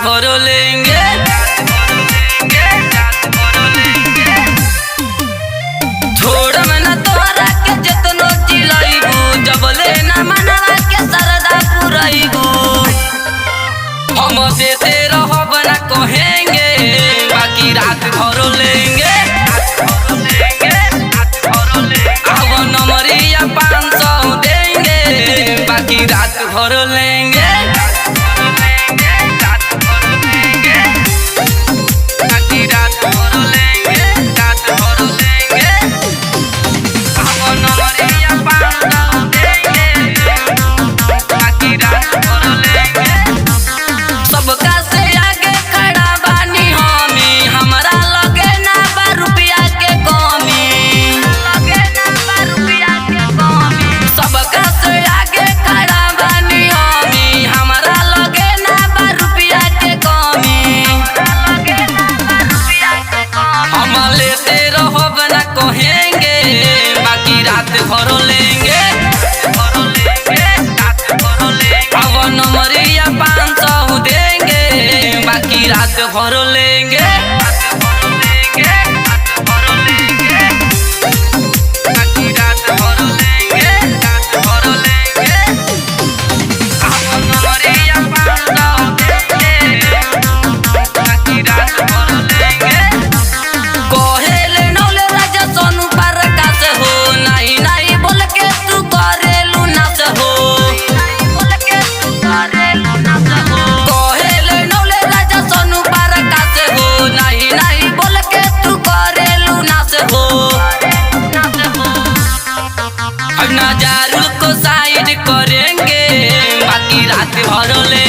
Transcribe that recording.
भर लेंगे। छोड़ में ना तोहरा के जतनो चिलैबू, जब लेना मनवा के सरदा पुरैबू। हम देते रहब ना कहेंगे, बाकी रात भर लेंगे। अब नमरिया 500 देंगे, बाकी रात भर लेंगे। भर लेंगे। अब नमरिया 500 देंगे, बाकी रात भर लेंगे। नजारू को साइड करेंगे, बाकी रात भर ले